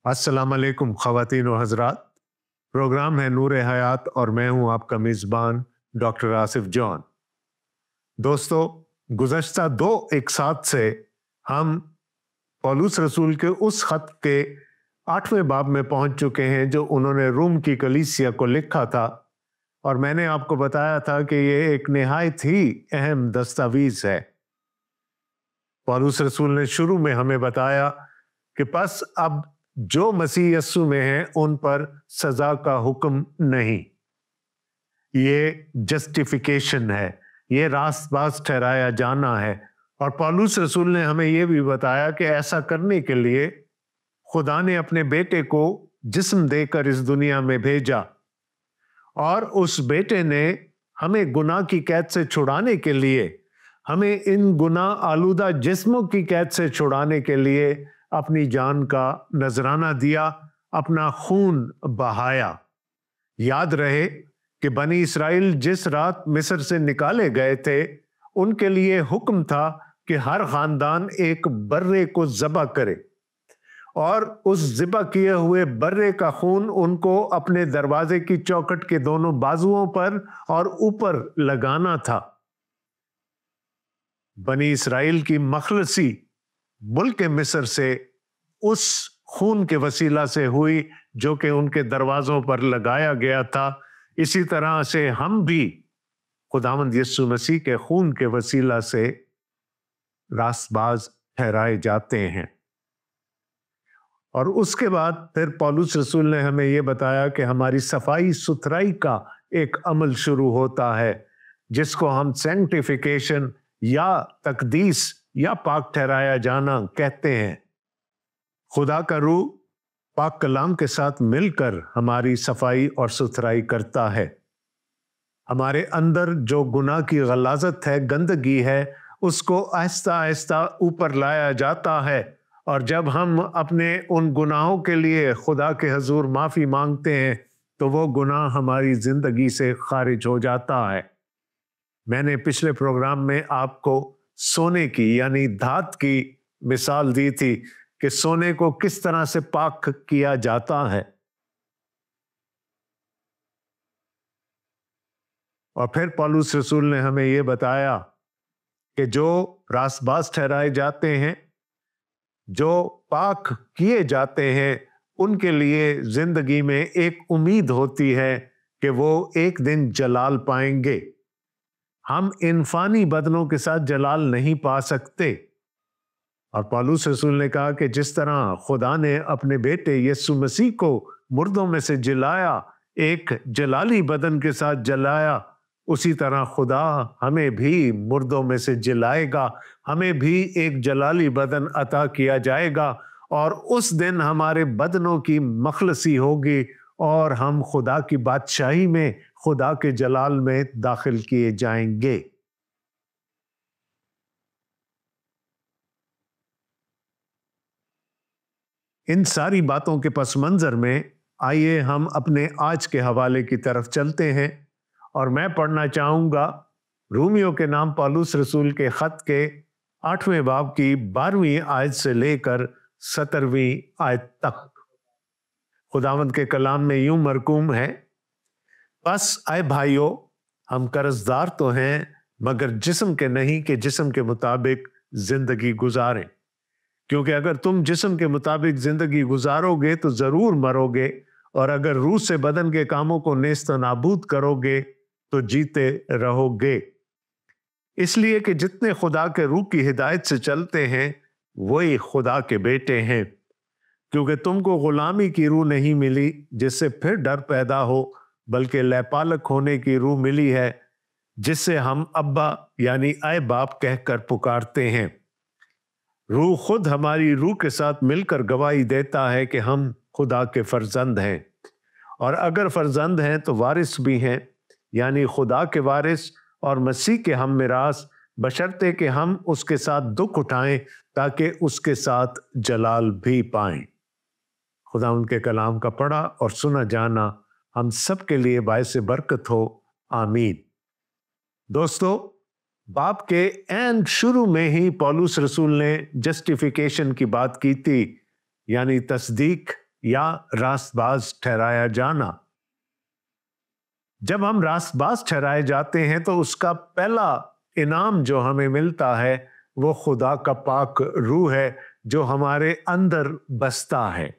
अस्सलाम वालेकुम ख़वातीन व हज़रात। प्रोग्राम है नूर हयात और मैं हूं आपका मेज़बान डॉक्टर आसिफ जॉन। दोस्तों, गुज़श्ता दो इकसात से हम पौलुस रसूल के उस ख़त के 8वें बाब में पहुंच चुके हैं जो उन्होंने रूम की कलीसिया को लिखा था, और मैंने आपको बताया था कि ये एक निहायत ही अहम दस्तावेज़ है। पौलुस रसूल ने शुरू में हमें बताया कि बस अब जो मसीह यस्सु में हैं उन पर सजा का हुक्म नहीं। ये जस्टिफिकेशन है, ये रास्तबाज ठहराया जाना है। और पौलुस रसूल ने हमें यह भी बताया कि ऐसा करने के लिए खुदा ने अपने बेटे को जिस्म देकर इस दुनिया में भेजा, और उस बेटे ने हमें गुनाह की कैद से छुड़ाने के लिए, हमें इन गुनाह आलूदा जिस्मों की कैद से छुड़ाने के लिए अपनी जान का नजराना दिया, अपना खून बहाया। याद रहे कि बनी इस्राएल जिस रात मिस्र से निकाले गए थे, उनके लिए हुक्म था कि हर खानदान एक बर्रे को ज़बह करे, और उस ज़िबा किए हुए बर्रे का खून उनको अपने दरवाजे की चौखट के दोनों बाजुओं पर और ऊपर लगाना था। बनी इस्राएल की मखलसी मुल्क मिस्र से उस खून के वसीला से हुई जो कि उनके दरवाजों पर लगाया गया था। इसी तरह से हम भी खुदावंद यीशु मसीह के खून के वसीला से रास्तबाज ठहराए जाते हैं। और उसके बाद फिर पौलुस रसूल ने हमें यह बताया कि हमारी सफाई सुथराई का एक अमल शुरू होता है, जिसको हम सैंक्टिफिकेशन या तकदीस या पाक ठहराया जाना कहते हैं। खुदा का रूह पाक कलाम के साथ मिलकर हमारी सफाई और सुथराई करता है। हमारे अंदर जो गुनाह की गलाजत है, गंदगी है, उसको आहिस्ता आहिस्ता ऊपर लाया जाता है। और जब हम अपने उन गुनाहों के लिए खुदा के हजूर माफ़ी मांगते हैं तो वो गुनाह हमारी ज़िंदगी से खारिज हो जाता है। मैंने पिछले प्रोग्राम में आपको सोने की यानी धात की मिसाल दी थी कि सोने को किस तरह से पाक किया जाता है। और फिर पौलुस रसूल ने हमें यह बताया कि जो रास्तबाज ठहराए जाते हैं, जो पाक किए जाते हैं, उनके लिए जिंदगी में एक उम्मीद होती है कि वो एक दिन जलाल पाएंगे। हम इन फानी बदनों के साथ जलाल नहीं पा सकते। और पौलुस रसूल ने कहा कि जिस तरह खुदा ने अपने बेटे यीशु मसीह को मुर्दों में से जिलाया, एक जलाली बदन के साथ जलाया, उसी तरह खुदा हमें भी मुर्दों में से जिलाएगा, हमें भी एक जलाली बदन अता किया जाएगा। और उस दिन हमारे बदनों की मखलसी होगी और हम खुदा की बादशाही में, खुदा के जलाल में दाखिल किए जाएंगे। इन सारी बातों के पस मंजर में आइए हम अपने आज के हवाले की तरफ चलते हैं, और मैं पढ़ना चाहूंगा रोमियो के नाम पौलुस रसूल के खत के 8वें बाब की 12वीं आयत से लेकर 17वीं आयत तक। खुदावंद के कलाम में यूं मरकूम है, बस आए भाइयों, हम कर्जदार तो हैं मगर जिस्म के नहीं कि जिस्म के मुताबिक जिंदगी गुजारें। क्योंकि अगर तुम जिस्म के मुताबिक जिंदगी गुजारोगे तो जरूर मरोगे, और अगर रूह से बदन के कामों को नेस्त नाबूद करोगे तो जीते रहोगे। इसलिए कि जितने खुदा के रूह की हिदायत से चलते हैं वही खुदा के बेटे हैं। क्योंकि तुमको गुलामी की रूह नहीं मिली जिससे फिर डर पैदा हो, बल्कि लयपालक होने की रूह मिली है, जिससे हम अब्बा यानी ऐ बाप कहकर पुकारते हैं। रूह खुद हमारी रूह के साथ मिलकर गवाही देता है कि हम खुदा के फर्जंद हैं, और अगर फर्जंद हैं तो वारिस भी हैं, यानी खुदा के वारिस और मसीह के हम मिरास, बशर्ते कि हम उसके साथ दुख उठाएं ताकि उसके साथ जलाल भी पाएं। खुदा उनके कलाम का पढ़ा और सुना जाना हम सब के लिए बायस बरकत हो, आमीन। दोस्तों, बाप के एंड शुरू में ही पौलुस रसूल ने जस्टिफिकेशन की बात की थी, यानी तस्दीक या रास्तबाज ठहराया जाना। जब हम रास्तबाज ठहराए जाते हैं तो उसका पहला इनाम जो हमें मिलता है वो खुदा का पाक रूह है जो हमारे अंदर बसता है।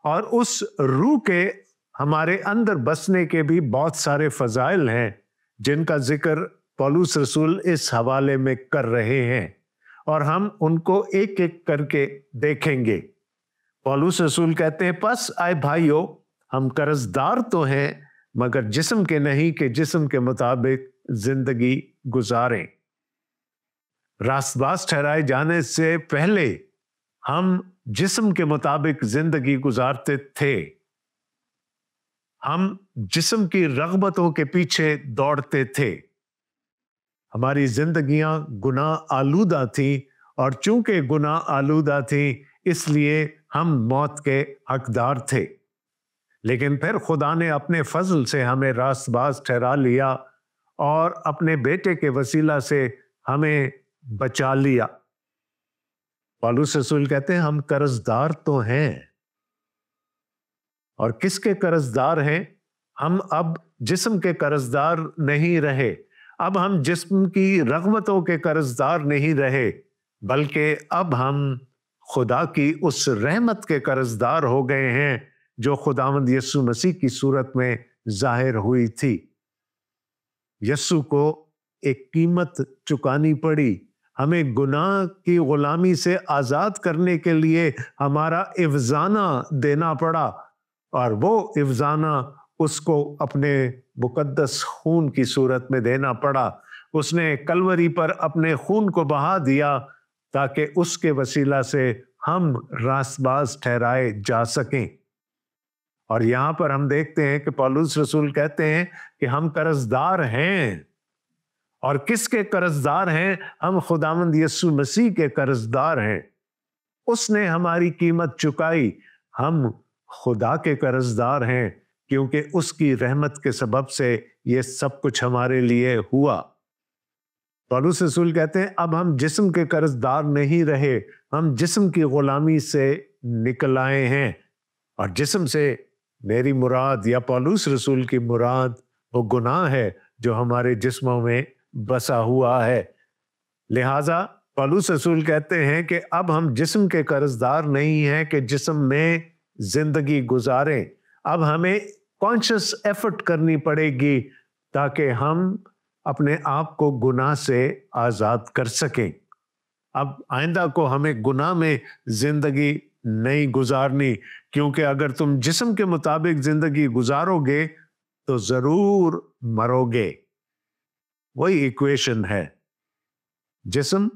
और उस रूह के हमारे अंदर बसने के भी बहुत सारे फजाइल हैं जिनका जिक्र पौलुस रसूल इस हवाले में कर रहे हैं, और हम उनको एक एक करके देखेंगे। पौलुस रसूल कहते हैं, बस आए भाइयों, हम कर्जदार तो हैं मगर जिस्म के नहीं कि जिस्म के मुताबिक जिंदगी गुजारें। रास्तबाज ठहराए जाने से पहले हम जिस्म के मुताबिक जिंदगी गुजारते थे। हम जिस्म की रग़बतों के पीछे दौड़ते थे। हमारी जिंदगियां गुनाह आलूदा थी, और चूंकि गुनाह आलूदा थी इसलिए हम मौत के हकदार थे। लेकिन फिर खुदा ने अपने फजल से हमें रास्तबाज ठहरा लिया और अपने बेटे के वसीला से हमें बचा लिया। पौलुस रसूल कहते हैं, हम कर्जदार तो हैं। और किसके कर्जदार हैं? हम अब जिस्म के कर्जदार नहीं रहे। अब हम जिस्म की रग़बतों के कर्जदार नहीं रहे, बल्कि अब हम खुदा की उस रहमत के कर्जदार हो गए हैं जो खुदावंद यीशु मसीह की सूरत में जाहिर हुई थी। यीशु को एक कीमत चुकानी पड़ी। हमें गुनाह की गुलामी से आजाद करने के लिए हमारा इवजाना देना पड़ा, और वो इवजाना उसको अपने मुकद्दस खून की सूरत में देना पड़ा। उसने कलवरी पर अपने खून को बहा दिया ताकि उसके वसीला से हम रास्तबाज ठहराए जा सकें। और यहां पर हम देखते हैं कि पौलुस रसूल कहते हैं कि हम कर्जदार हैं। और किसके कर्जदार हैं? हम खुदावंद यीशु मसीह के कर्जदार हैं। उसने हमारी कीमत चुकाई। हम खुदा के कर्जदार हैं क्योंकि उसकी रहमत के सबब से ये सब कुछ हमारे लिए हुआ। पौलुस रसूल कहते हैं, अब हम जिस्म के कर्जदार नहीं रहे, हम जिस्म की गुलामी से निकल आए हैं। और जिस्म से मेरी मुराद या पौलुस रसूल की मुराद वो गुनाह है जो हमारे जिस्मों में बसा हुआ है। लिहाजा पौलुस रसूल कहते हैं कि अब हम जिस्म के कर्जदार नहीं हैं कि जिस्म में जिंदगी गुजारें। अब हमें कॉन्शियस एफर्ट करनी पड़ेगी ताकि हम अपने आप को गुनाह से आजाद कर सकें। अब आइंदा को हमें गुनाह में जिंदगी नहीं गुजारनी, क्योंकि अगर तुम जिस्म के मुताबिक जिंदगी गुजारोगे तो जरूर मरोगे। वही इक्वेशन है। जिस्म,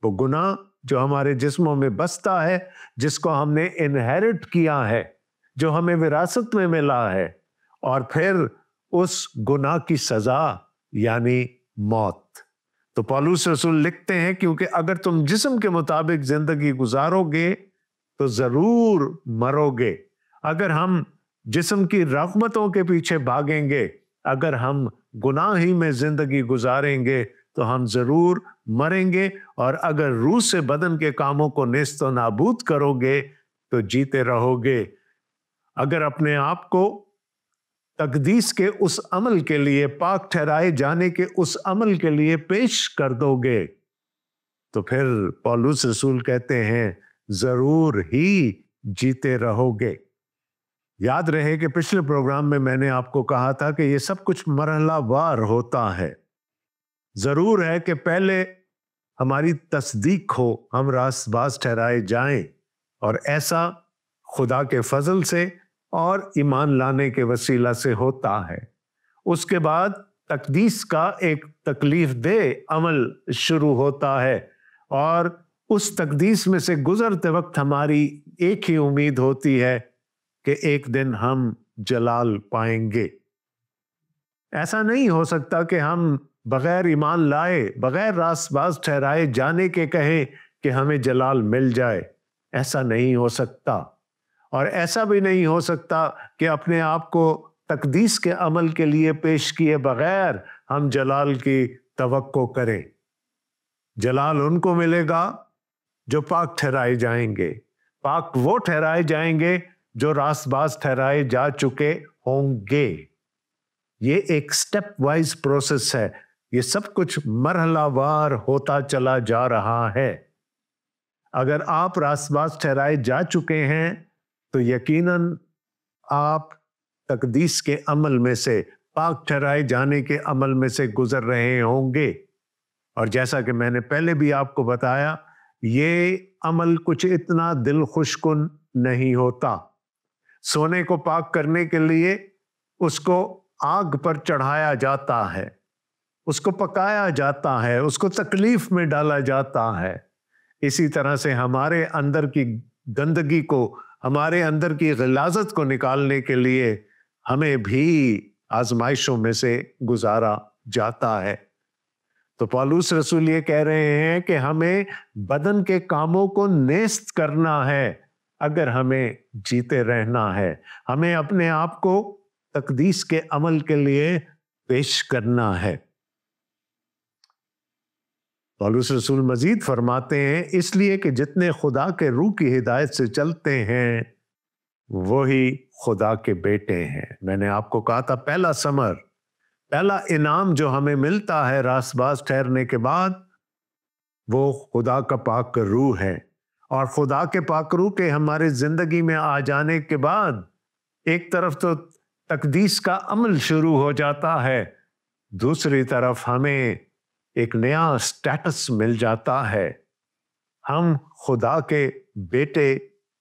वो गुनाह जो हमारे जिस्मों में बसता है, जिसको हमने इनहेरिट किया है, जो हमें विरासत में मिला है, और फिर उस गुनाह की सजा यानी मौत। तो पौलुस रसूल लिखते हैं, क्योंकि अगर तुम जिस्म के मुताबिक जिंदगी गुजारोगे तो जरूर मरोगे। अगर हम जिस्म की रग़बतों के पीछे भागेंगे, अगर हम गुनाह ही में जिंदगी गुजारेंगे तो हम जरूर मरेंगे। और अगर रूह से बदन के कामों को नेस्त व नाबूद करोगे तो जीते रहोगे। अगर अपने आप को तकदीस के उस अमल के लिए, पाक ठहराए जाने के उस अमल के लिए पेश कर दोगे तो फिर पौलुस रसूल कहते हैं जरूर ही जीते रहोगे। याद रहे कि पिछले प्रोग्राम में मैंने आपको कहा था कि ये सब कुछ मरहलावार होता है। जरूर है कि पहले हमारी तस्दीक हो, हम रास्तबाज ठहराए जाएं, और ऐसा खुदा के फजल से और ईमान लाने के वसीला से होता है। उसके बाद तकदीस का एक तकलीफ दे अमल शुरू होता है, और उस तकदीस में से गुजरते वक्त हमारी एक ही उम्मीद होती है कि एक दिन हम जलाल पाएंगे। ऐसा नहीं हो सकता कि हम बगैर ईमान लाए, बगैर रास्तबाज ठहराए जाने के कहें कि हमें जलाल मिल जाए। ऐसा नहीं हो सकता। और ऐसा भी नहीं हो सकता कि अपने आप को तकदीस के अमल के लिए पेश किए बगैर हम जलाल की तवक्को करें। जलाल उनको मिलेगा जो पाक ठहराए जाएंगे। पाक वो ठहराए जाएंगे जो रास्तबाज ठहराए जा चुके होंगे। ये एक स्टेप वाइज प्रोसेस है, ये सब कुछ मरहलावार होता चला जा रहा है। अगर आप रास्तबाज ठहराए जा चुके हैं तो यकीनन आप तकदीस के अमल में से, पाक ठहराए जाने के अमल में से गुजर रहे होंगे। और जैसा कि मैंने पहले भी आपको बताया, ये अमल कुछ इतना दिल खुशकुन नहीं होता। सोने को पाक करने के लिए उसको आग पर चढ़ाया जाता है, उसको पकाया जाता है, उसको तकलीफ में डाला जाता है। इसी तरह से हमारे अंदर की गंदगी को, हमारे अंदर की गिलाजत को निकालने के लिए हमें भी आजमाइशों में से गुजारा जाता है। तो पौलुस रसूल ये कह रहे हैं कि हमें बदन के कामों को नेस्त करना है अगर हमें जीते रहना है। हमें अपने आप को तकदीस के अमल के लिए पेश करना है। पौलुस रसूल मजीद फरमाते हैं, इसलिए कि जितने खुदा के रूह की हिदायत से चलते हैं वही खुदा के बेटे हैं। मैंने आपको कहा था पहला इनाम जो हमें मिलता है रास्तबाज ठहरने के बाद, वो खुदा का पाक रूह है। और खुदा के पाक रूह के हमारे जिंदगी में आ जाने के बाद एक तरफ तो तकदीस का अमल शुरू हो जाता है, दूसरी तरफ हमें एक नया स्टेटस मिल जाता है। हम खुदा के बेटे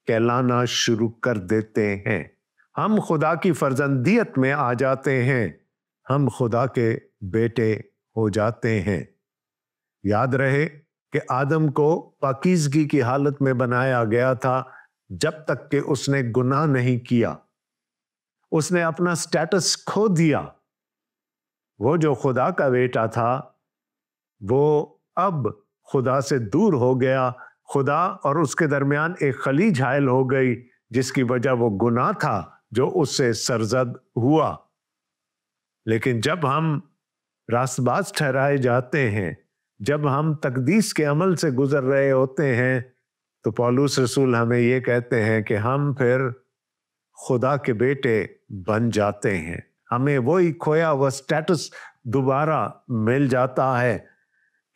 कहलाना शुरू कर देते हैं। हम खुदा की फर्जंदियत में आ जाते हैं, हम खुदा के बेटे हो जाते हैं। याद रहे कि आदम को पाकीज़गी की हालत में बनाया गया था जब तक कि उसने गुनाह नहीं किया। उसने अपना स्टेटस खो दिया। वो जो खुदा का बेटा था वो अब खुदा से दूर हो गया। खुदा और उसके दरमियान एक खलीज हायल हो गई, जिसकी वजह वो गुनाह था जो उससे सरजद हुआ। लेकिन जब हम रास्तबाज ठहराए जाते हैं, जब हम तकदीस के अमल से गुजर रहे होते हैं, तो पौलुस रसूल हमें ये कहते हैं कि हम फिर खुदा के बेटे बन जाते हैं। हमें वही खोया हुआ स्टेटस दोबारा मिल जाता है,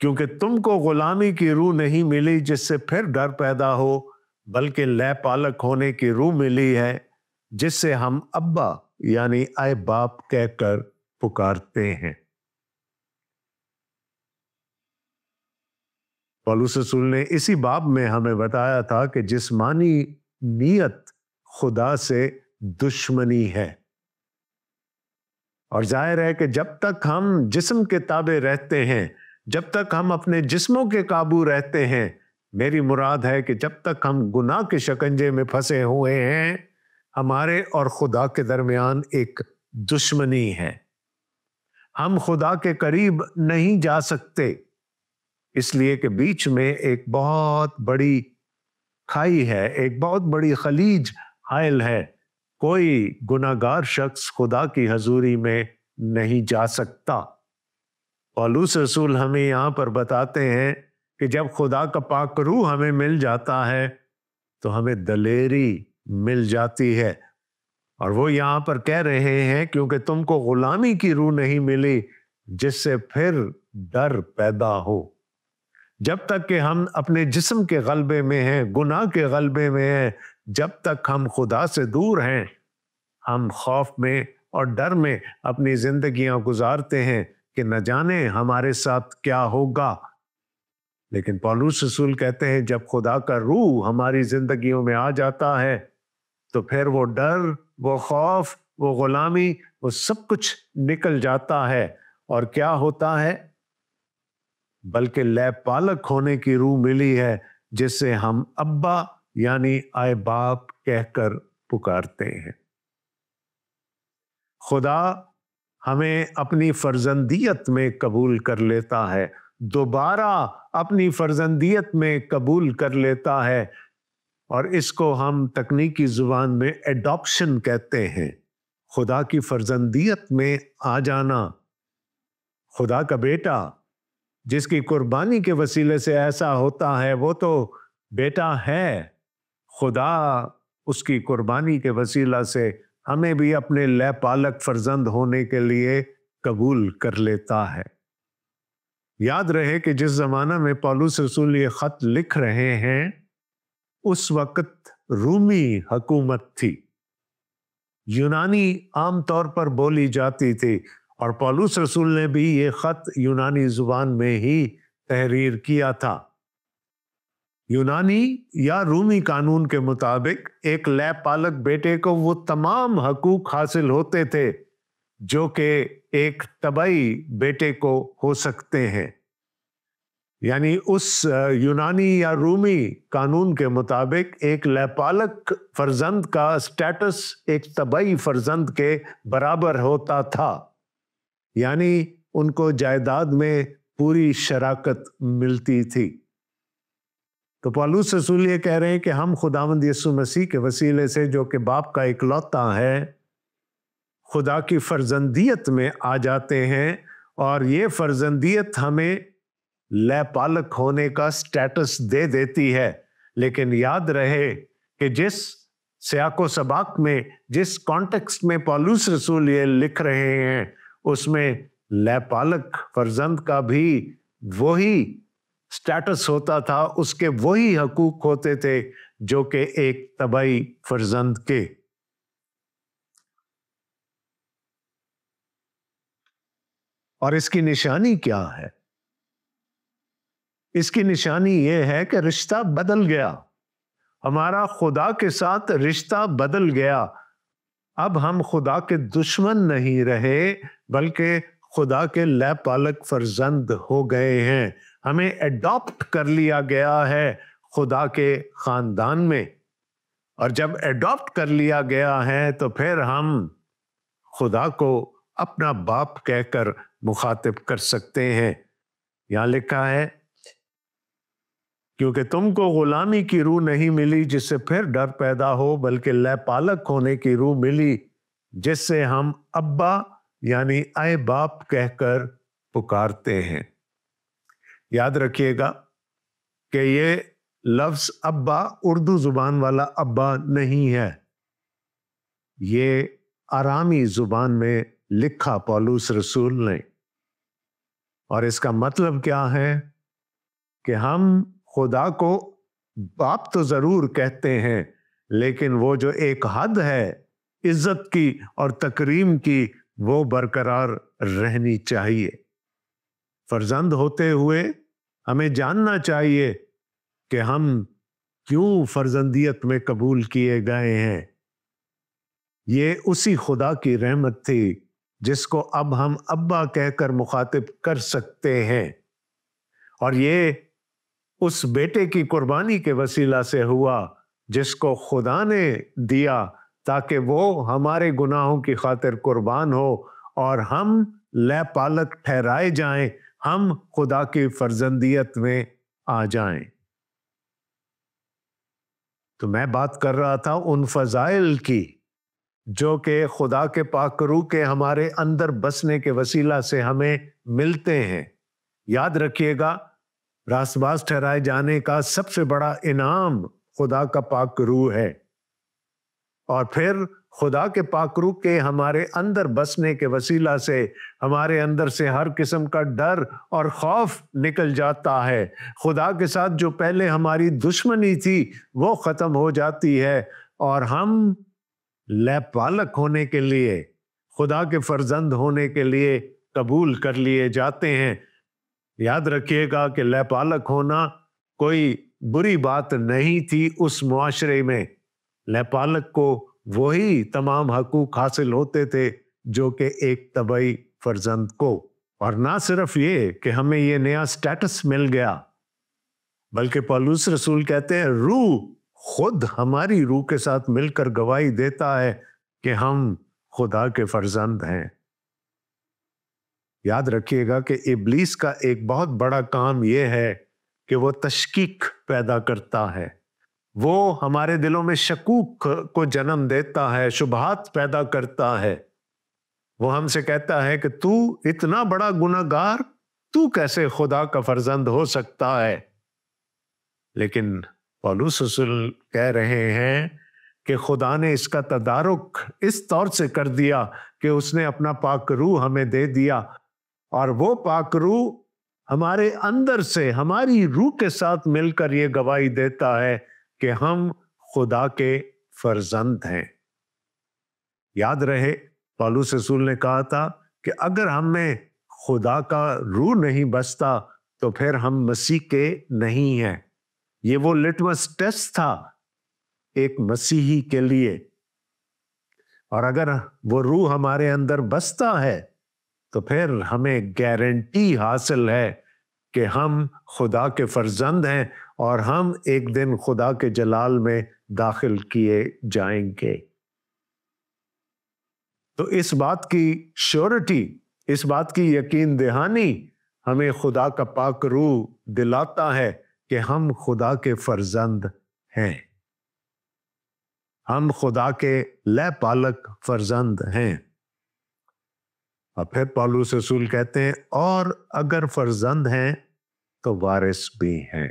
क्योंकि तुमको गुलामी की रूह नहीं मिली जिससे फिर डर पैदा हो, बल्कि लय पालक होने की रूह मिली है, जिससे हम अब्बा यानी आए बाप कहकर पुकारते हैं। पौलुस रसूल ने इसी बाब में हमें बताया था कि जिस्मानी नियत खुदा से दुश्मनी है। और जाहिर है कि जब तक हम जिस्म के ताबे रहते हैं, जब तक हम अपने जिस्मों के काबू रहते हैं, मेरी मुराद है कि जब तक हम गुनाह के शिकंजे में फंसे हुए हैं, हमारे और खुदा के दरमियान एक दुश्मनी है। हम खुदा के करीब नहीं जा सकते, इसलिए कि बीच में एक बहुत बड़ी खाई है, एक बहुत बड़ी खलीज हायल है। कोई गुनाहगार शख्स खुदा की हजूरी में नहीं जा सकता। पौलुस रसूल हमें यहाँ पर बताते हैं कि जब खुदा का पाक रूह हमें मिल जाता है तो हमें दलेरी मिल जाती है। और वो यहाँ पर कह रहे हैं, क्योंकि तुमको गुलामी की रूह नहीं मिली जिससे फिर डर पैदा हो। जब तक कि हम अपने जिस्म के गलबे में हैं, गुनाह के गलबे में हैं, जब तक हम खुदा से दूर हैं, हम खौफ में और डर में अपनी जिंदगियां गुजारते हैं कि न जाने हमारे साथ क्या होगा। लेकिन पौलुस रसूल कहते हैं जब खुदा का रूह हमारी जिंदगियों में आ जाता है तो फिर वो डर, वो खौफ, वो गुलामी, वो सब कुछ निकल जाता है। और क्या होता है? बल्कि लय पालक होने की रूह मिली है, जिससे हम अब्बा यानी आए बाप कहकर पुकारते हैं। खुदा हमें अपनी फर्जंदियत में कबूल कर लेता है, दोबारा अपनी फर्जंदियत में कबूल कर लेता है, और इसको हम तकनीकी जुबान में एडॉप्शन कहते हैं। खुदा की फर्जंदियत में आ जाना। खुदा का बेटा जिसकी कुर्बानी के वसीले से ऐसा होता है, वो तो बेटा है। خدا اس کی قربانی کے وسیلہ سے ہمیں بھی اپنے لے پالک فرزند ہونے کے لیے قبول کر لیتا ہے۔ یاد رہے کہ جس زمانہ میں پولس رسول یہ خط لکھ رہے ہیں اس وقت رومی حکومت تھی، یونانی عام طور پر بولی جاتی تھی، اور پولس رسول نے بھی یہ خط یونانی زبان میں ہی تحریر کیا تھا۔ یونانی یا رومی قانون کے مطابق ایک لے پالک بیٹے کو وہ تمام حقوق حاصل ہوتے تھے جو کہ ایک طبعی بیٹے کو ہو سکتے ہیں، یعنی اس یونانی یا رومی قانون کے مطابق ایک لے پالک فرزند کا سٹیٹس ایک طبعی فرزند کے برابر ہوتا تھا، یعنی ان کو جائیداد میں پوری شراکت ملتی تھی۔ تو پولس رسول یہ کہہ رہے ہیں کہ ہم خداوند یسوع مسیح کے وسیلے سے جو کہ باپ کا اکلوتا ہے خدا کی فرزندیت میں آ جاتے ہیں، اور یہ فرزندیت ہمیں لے پالک ہونے کا سٹیٹس دے دیتی ہے۔ لیکن یاد رہے کہ جس سیاق و سباق میں، جس کانٹیکسٹ میں پولس رسول یہ لکھ رہے ہیں اس میں لے پالک فرزند کا بھی وہی سٹیٹس ہوتا تھا، اس کے وہی حقوق ہوتے تھے جو کہ ایک طبعی فرزند کے۔ اور اس کی نشانی کیا ہے؟ اس کی نشانی یہ ہے کہ رشتہ بدل گیا، ہمارا خدا کے ساتھ رشتہ بدل گیا۔ اب ہم خدا کے دشمن نہیں رہے بلکہ خدا کے لے پالک فرزند ہو گئے ہیں، ہمیں ایڈاپٹ کر لیا گیا ہے خدا کے خاندان میں، اور جب ایڈاپٹ کر لیا گیا ہے تو پھر ہم خدا کو اپنا باپ کہہ کر مخاطب کر سکتے ہیں۔ یہاں لکھا ہے کیونکہ تم کو غلامی کی روح نہیں ملی جس سے پھر ڈر پیدا ہو، بلکہ لے پالک ہونے کی روح ملی جس سے ہم ابا یعنی اے باپ کہہ کر پکارتے ہیں۔ یاد رکھیے گا کہ یہ لفظ ابا اردو زبان والا ابا نہیں ہے، یہ آرامی زبان میں لکھا پولس رسول نے، اور اس کا مطلب کیا ہے کہ ہم خدا کو باپ تو ضرور کہتے ہیں لیکن وہ جو ایک حد ہے عزت کی اور تکریم کی وہ برقرار رہنی چاہیے۔ فرزند ہوتے ہوئے ہمیں جاننا چاہیے کہ ہم کیوں فرزندیت میں قبول کیے گئے ہیں۔ یہ اسی خدا کی رحمت تھی جس کو اب ہم ابا کہہ کر مخاطب کر سکتے ہیں، اور یہ اس بیٹے کی قربانی کے وسیلہ سے ہوا جس کو خدا نے دیا تاکہ وہ ہمارے گناہوں کی خاطر قربان ہو اور ہم لے پالک ٹھہرائے جائیں، ہم خدا کی فرزندیت میں آ جائیں۔ تو میں بات کر رہا تھا ان فضائل کی جو کہ خدا کے پاک روح کے ہمارے اندر بسنے کے وسیلہ سے ہمیں ملتے ہیں۔ یاد رکھیے گا راست باز ٹھہرائے جانے کا سب سے بڑا انعام خدا کا پاک روح ہے، اور پھر خدا کے پاک روح کے ہمارے اندر بسنے کے وسیلہ سے ہمارے اندر سے ہر قسم کا ڈر اور خوف نکل جاتا ہے۔ خدا کے ساتھ جو پہلے ہماری دشمنی تھی وہ ختم ہو جاتی ہے، اور ہم لے پالک ہونے کے لیے، خدا کے فرزند ہونے کے لیے قبول کر لیے جاتے ہیں۔ یاد رکھیے گا کہ لے پالک ہونا کوئی بری بات نہیں تھی اس معاشرے میں، لے پالک کو وہی تمام حقوق حاصل ہوتے تھے جو کہ ایک طبعی فرزند کو۔ اور نہ صرف یہ کہ ہمیں یہ نیا سٹیٹس مل گیا بلکہ پولس رسول کہتے ہیں روح خود ہماری روح کے ساتھ مل کر گواہی دیتا ہے کہ ہم خدا کے فرزند ہیں۔ یاد رکھیے گا کہ ابلیس کا ایک بہت بڑا کام یہ ہے کہ وہ تشکیک پیدا کرتا ہے، وہ ہمارے دلوں میں شکوک کو جنم دیتا ہے، شبہات پیدا کرتا ہے۔ وہ ہم سے کہتا ہے کہ تو اتنا بڑا گناہگار، تو کیسے خدا کا فرزند ہو سکتا ہے؟ لیکن پولس رسول کہہ رہے ہیں کہ خدا نے اس کا تدارک اس طور سے کر دیا کہ اس نے اپنا پاک روح ہمیں دے دیا، اور وہ پاک روح ہمارے اندر سے ہماری روح کے ساتھ مل کر یہ گواہی دیتا ہے کہ ہم خدا کے فرزند ہیں۔ یاد رہے پولس رسول نے کہا تھا کہ اگر ہم میں خدا کا روح نہیں بستا تو پھر ہم مسیح کے نہیں ہیں۔ یہ وہ لٹمس ٹیسٹ تھا ایک مسیحی کے لیے، اور اگر وہ روح ہمارے اندر بستا ہے تو پھر ہمیں گارنٹی حاصل ہے کہ ہم خدا کے فرزند ہیں اور ہم ایک دن خدا کے جلال میں داخل کیے جائیں گے۔ تو اس بات کی شیورٹی، اس بات کی یقین دہانی ہمیں خدا کا پاک روح دلاتا ہے کہ ہم خدا کے فرزند ہیں، ہم خدا کے لے پالک فرزند ہیں۔ اور پھر پولس رسول کہتے ہیں اور اگر فرزند ہیں تو وارث بھی ہیں۔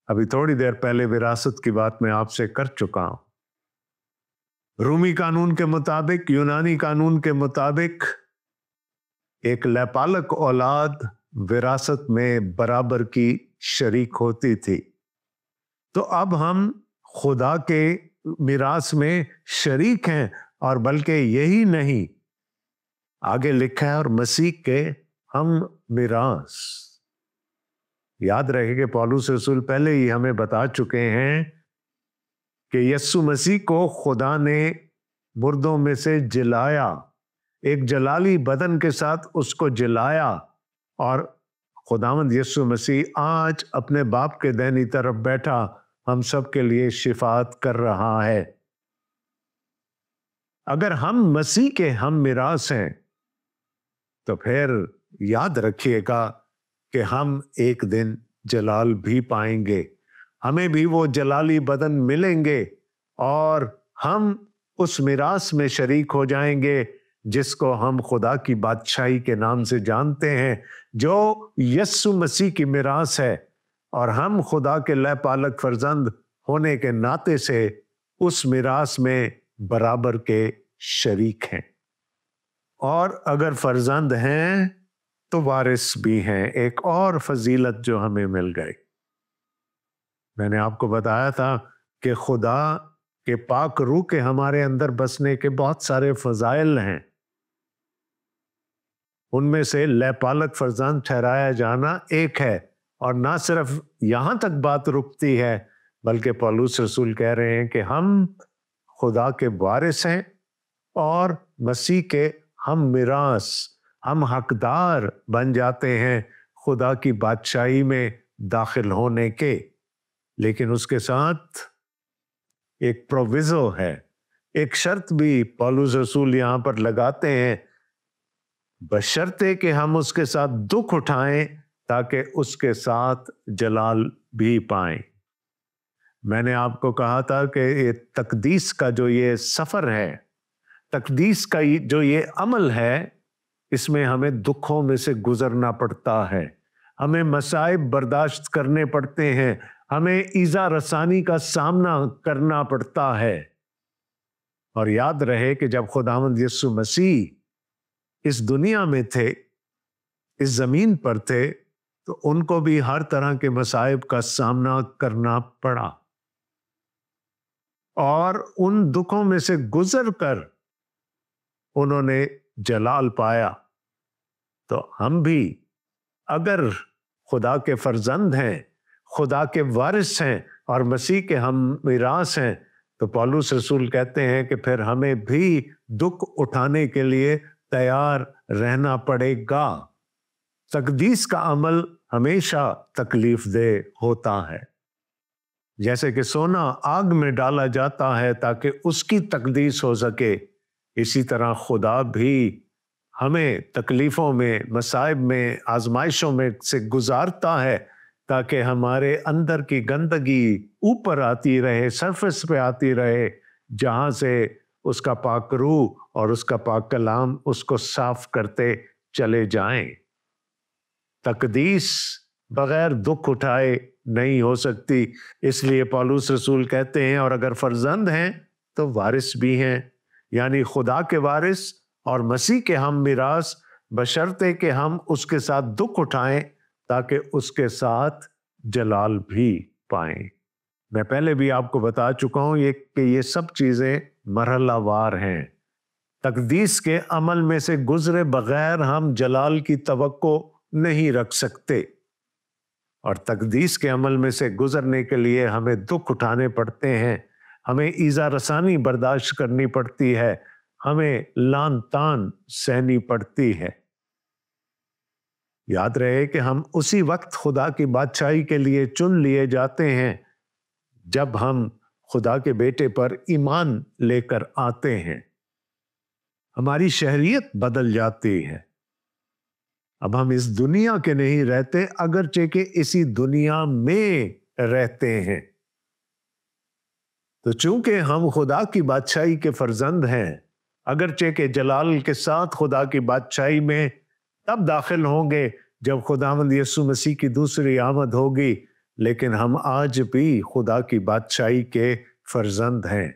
ابھی تھوڑی دیر پہلے وراثت کی بات میں آپ سے کر چکا ہوں۔ رومی قانون کے مطابق، یونانی قانون کے مطابق ایک لیپالک اولاد وراثت میں برابر کی شریک ہوتی تھی۔ تو اب ہم خدا کے میراث میں شریک ہیں، اور بلکہ یہی نہیں، آگے لکھا ہے اور مسیح کے ہم میراث۔ یاد رہے کہ پولس رسول پہلے ہی ہمیں بتا چکے ہیں کہ یسوع مسیح کو خدا نے مردوں میں سے جلایا، ایک جلالی بدن کے ساتھ اس کو جلایا، اور خداوند یسوع مسیح آج اپنے باپ کے دائنی طرف بیٹھا ہم سب کے لیے شفاعت کر رہا ہے۔ اگر ہم مسیح کے ہم میراث ہیں تو پھر یاد رکھیے گا کہ ہم ایک دن جلال بھی پائیں گے، ہمیں بھی وہ جلالی بدن ملیں گے، اور ہم اس میراث میں شریک ہو جائیں گے جس کو ہم خدا کی بادشاہی کے نام سے جانتے ہیں، جو یسوع مسیح کی میراث ہے، اور ہم خدا کے لے پالک فرزند ہونے کے ناطے سے اس میراث میں برابر کے شریک ہیں۔ اور اگر فرزند ہیں تو وارث بھی ہیں، ایک اور فضیلت جو ہمیں مل گئی۔ میں نے آپ کو بتایا تھا کہ خدا کے پاک روح کے ہمارے اندر بسنے کے بہت سارے فضائل ہیں، ان میں سے لے پالک فرزند ٹھہرایا جانا ایک ہے، اور نہ صرف یہاں تک بات رکتی ہے بلکہ پولس رسول کہہ رہے ہیں کہ ہم خدا کے وارث ہیں اور مسیح کے ہم میراث، ہم حقدار بن جاتے ہیں خدا کی بادشاہی میں داخل ہونے کے۔ لیکن اس کے ساتھ ایک پروویزو ہے، ایک شرط بھی پولس رسول یہاں پر لگاتے ہیں، بشرطے کہ ہم اس کے ساتھ دکھ اٹھائیں تاکہ اس کے ساتھ جلال بھی پائیں۔ میں نے آپ کو کہا تھا کہ یہ تقدیس کا جو یہ سفر ہے، تقدیس کا جو یہ عمل ہے، اس میں ہمیں دکھوں میں سے گزرنا پڑتا ہے، ہمیں مصائب برداشت کرنے پڑتے ہیں، ہمیں ایذا رسانی کا سامنا کرنا پڑتا ہے۔ اور یاد رہے کہ جب خداوند یسوع مسیح اس دنیا میں تھے، اس زمین پر تھے، تو ان کو بھی ہر طرح کے مصائب کا سامنا کرنا پڑا، اور ان دکھوں میں سے گزر کر انہوں نے جلال پایا۔ تو ہم بھی اگر خدا کے فرزند ہیں، خدا کے وارث ہیں اور مسیح کے ہم میراث ہیں، تو پولس رسول کہتے ہیں کہ پھر ہمیں بھی دکھ اٹھانے کے لیے تیار رہنا پڑے گا۔ تقدیس کا عمل ہمیشہ تکلیف دہ ہوتا ہے، جیسے کہ سونا آگ میں ڈالا جاتا ہے تاکہ اس کی تقدیس ہو سکے، اسی طرح خدا بھی ہمیں تکلیفوں میں، مصائب میں، آزمائشوں میں سے گزارتا ہے تاکہ ہمارے اندر کی گندگی اوپر آتی رہے، سرفس پہ آتی رہے، جہاں سے اس کا پاک روح اور اس کا پاک کلام اس کو صاف کرتے چلے جائیں۔ تقدیس بغیر دکھ اٹھائے نہیں ہو سکتی۔ اس لیے پولس رسول کہتے ہیں اور اگر فرزند ہیں تو وارث بھی ہیں، یعنی خدا کے وارث اور مسیح کے ہم میراث، بشرطے کہ ہم اس کے ساتھ دکھ اٹھائیں تاکہ اس کے ساتھ جلال بھی پائیں۔ میں پہلے بھی آپ کو بتا چکا ہوں کہ یہ سب چیزیں مرحلہ وار ہیں۔ تقدیس کے عمل میں سے گزرے بغیر ہم جلال کی توقع نہیں رکھ سکتے، اور تقدیس کے عمل میں سے گزرنے کے لیے ہمیں دکھ اٹھانے پڑتے ہیں، ہمیں ایذا رسانی برداشت کرنی پڑتی ہے، ہمیں لان تان سہنی پڑتی ہے۔ یاد رہے کہ ہم اسی وقت خدا کی بادشاہی کے لیے چن لیے جاتے ہیں جب ہم خدا کے بیٹے پر ایمان لے کر آتے ہیں۔ ہماری شہریت بدل جاتی ہے۔ اب ہم اس دنیا کے نہیں رہتے، اگرچہ کہ اسی دنیا میں رہتے ہیں۔ تو چونکہ ہم خدا کی بادشاہی کے فرزند ہیں، اگرچہ کہ جلال کے ساتھ خدا کی بادشاہی میں تب داخل ہوں گے جب خداوند یسوع مسیح کی دوسری آمد ہوگی، لیکن ہم آج بھی خدا کی بادشاہی کے فرزند ہیں۔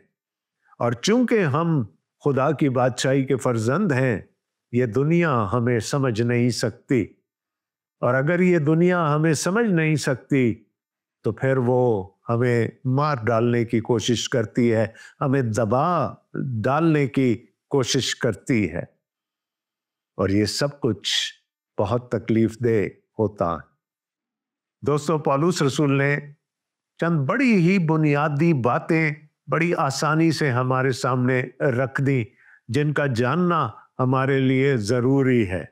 اور چونکہ ہم خدا کی بادشاہی کے فرزند ہیں، یہ دنیا ہمیں سمجھ نہیں سکتی، اور اگر یہ دنیا ہمیں سمجھ نہیں سکتی تو پھر وہ ہمیں مار ڈالنے کی کوشش کرتی ہے، ہمیں دبا ڈالنے کی کوشش کرتی ہے، اور یہ سب کچھ بہت تکلیف دہ ہوتا ہے۔ دوستو، پولس رسول نے چند بڑی ہی بنیادی باتیں بڑی آسانی سے ہمارے سامنے رکھ دی، جن کا جاننا ہمارے لیے ضروری ہے،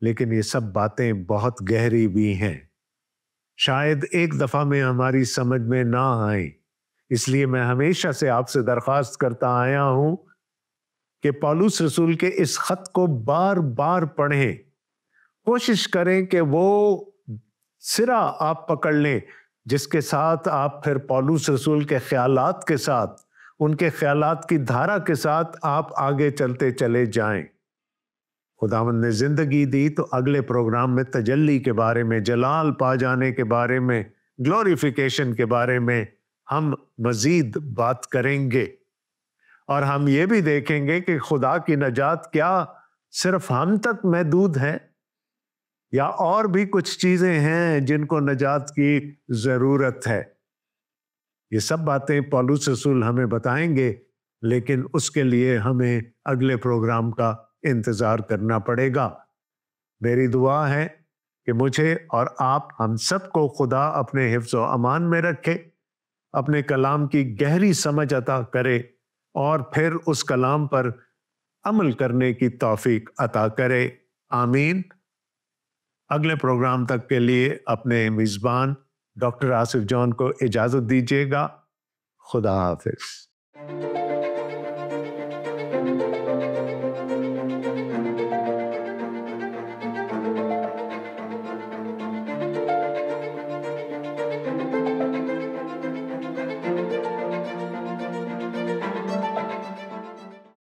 لیکن یہ سب باتیں بہت گہری بھی ہیں، شاید ایک دفعہ میں ہماری سمجھ میں نہ آئیں۔ اس لیے میں ہمیشہ سے آپ سے درخواست کرتا آیا ہوں کہ پولس رسول کے اس خط کو بار بار پڑھیں، کوشش کریں کہ وہ سرا آپ پکڑ لیں جس کے ساتھ آپ پھر پولس رسول کے خیالات کے ساتھ، ان کے خیالات کی دھارا کے ساتھ آپ آگے چلتے چلے جائیں۔ خداوند نے زندگی دی تو اگلے پروگرام میں تجلی کے بارے میں، جلال پا جانے کے بارے میں، گلوریفیکیشن کے بارے میں ہم مزید بات کریں گے، اور ہم یہ بھی دیکھیں گے کہ خدا کی نجات کیا صرف ہم تک محدود ہے، یا اور بھی کچھ چیزیں ہیں جن کو نجات کی ضرورت ہے۔ یہ سب باتیں پولس رسول ہمیں بتائیں گے، لیکن اس کے لیے ہمیں اگلے پروگرام کا انتظار کرنا پڑے گا۔ میری دعا ہے کہ مجھے اور آپ ہم سب کو خدا اپنے حفظ و امان میں رکھے، اپنے کلام کی گہری سمجھ عطا کرے، اور پھر اس کلام پر عمل کرنے کی توفیق عطا کرے۔ آمین۔ اگلے پروگرام تک کے لیے اپنے میزبان ڈاکٹر آصف جون کو اجازت دیجیے گا۔ خدا حافظ۔